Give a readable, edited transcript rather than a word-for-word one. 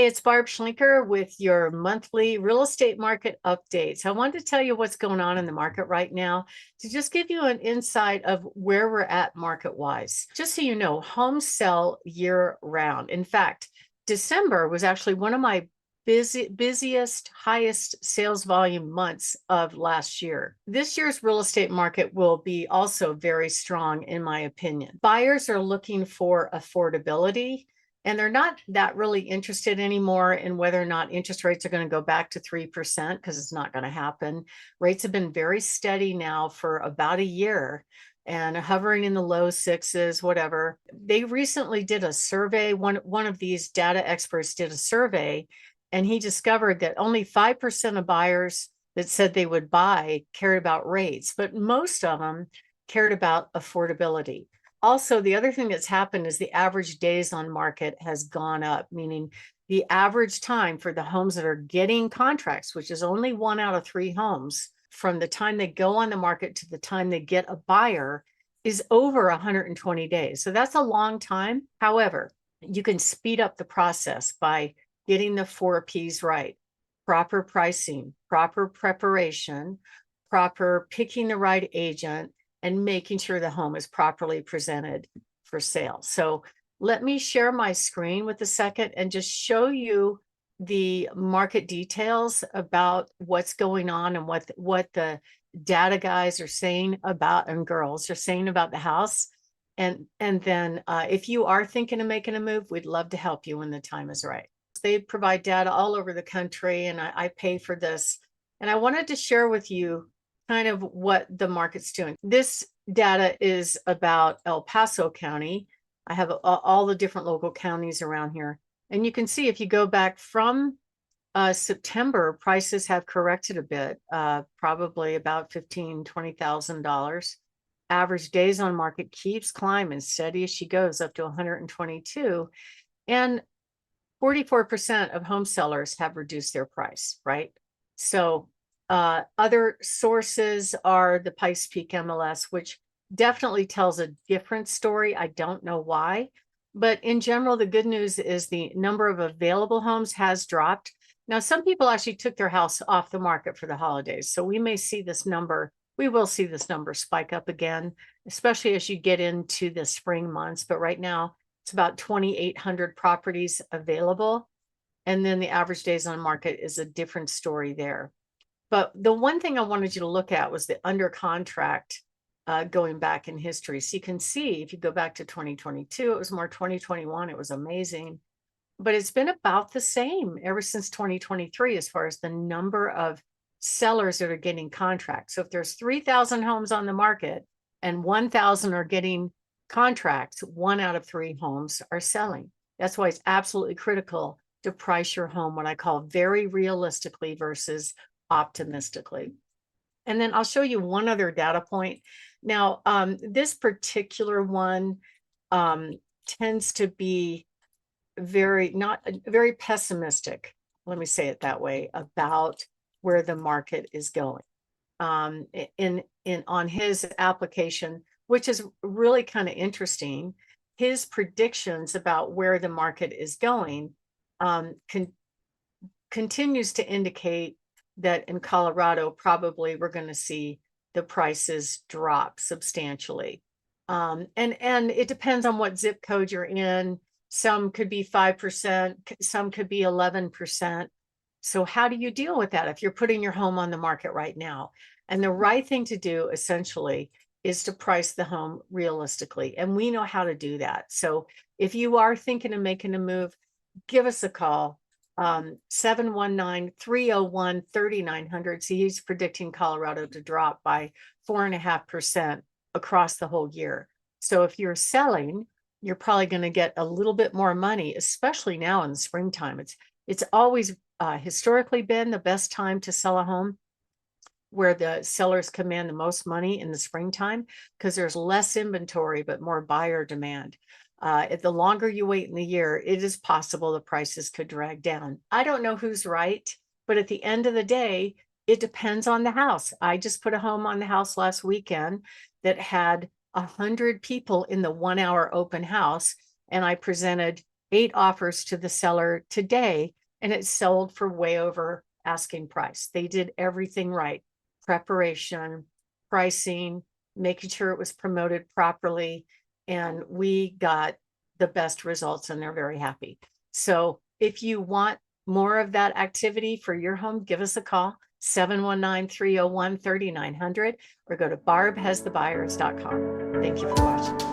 Hey, it's Barb Schlinker with your monthly real estate market updates. I wanted to tell you what's going on in the market right now to just give you an insight of where we're at market wise. Just so you know, homes sell year round. In fact, December was actually one of my busiest, highest sales volume months of last year. This year's real estate market will be also very strong, in my opinion. Buyers are looking for affordability. And they're not that really interested anymore in whether or not interest rates are going to go back to 3% because it's not going to happen. Rates have been very steady now for about a year and hovering in the low sixes, whatever. They recently did a survey. One of these data experts did a survey, and he discovered that only 5% of buyers that said they would buy cared about rates, but most of them cared about affordability. Also, the other thing that's happened is the average days on market has gone up, meaning the average time for the homes that are getting contracts, which is only 1 out of 3 homes, from the time they go on the market to the time they get a buyer, is over 120 days. So that's a long time. However, you can speed up the process by getting the 4 Ps right: proper pricing, proper preparation, proper picking the right agent, and making sure the home is properly presented for sale. So let me share my screen with a second and just show you the market details about what's going on and what the data guys are saying about, and girls are saying about the house. And then if you are thinking of making a move, we'd love to help you when the time is right. They provide data all over the country, and I pay for this. And I wanted to share with you kind of what the market's doing. This data is about El Paso County. I have all the different local counties around here. And you can see if you go back from September, prices have corrected a bit, probably about $15,000, $20,000. Average days on market keeps climbing steady as she goes, up to 122. And 44% of home sellers have reduced their price, right? So other sources are the Pikes Peak MLS, which definitely tells a different story. I don't know why, but in general, the good news is the number of available homes has dropped. Now, some people actually took their house off the market for the holidays, so we will see this number spike up again, especially as you get into the spring months. But right now, it's about 2,800 properties available. And then the average days on market is a different story there. But the one thing I wanted you to look at was the under contract going back in history. So you can see if you go back to 2022, it was more 2021. It was amazing. But it's been about the same ever since 2023 as far as the number of sellers that are getting contracts. So if there's 3,000 homes on the market and 1,000 are getting contracts, 1 out of 3 homes are selling. That's why it's absolutely critical to price your home, what I call very realistically versus optimistically. And then I'll show you one other data point. Now, this particular one tends to be not very pessimistic, let me say it that way, about where the market is going. On his application, which is really kind of interesting, his predictions about where the market is going continues to indicate that in Colorado, probably we're going to see the prices drop substantially. And it depends on what zip code you're in. Some could be 5%, some could be 11%. So how do you deal with that if you're putting your home on the market right now? And the right thing to do essentially is to price the home realistically. And we know how to do that. So if you are thinking of making a move, give us a call. 719-301-3900. See, he's predicting Colorado to drop by 4.5% across the whole year. So if you're selling, you're probably going to get a little bit more money, especially now in the springtime. It's always historically been the best time to sell a home, where the sellers command the most money in the springtime because there's less inventory but more buyer demand. If the longer you wait in the year, it is possible the prices could drag down. I don't know who's right, but at the end of the day, it depends on the house. I just put a home on the house last weekend that had 100 people in the 1 hour open house, and I presented 8 offers to the seller today, and it sold for way over asking price. They did everything right. Preparation, pricing, making sure it was promoted properly, and we got the best results, and they're very happy. So if you want more of that activity for your home, give us a call, 719-301-3900, or go to barbhasthebuyers.com. Thank you for watching.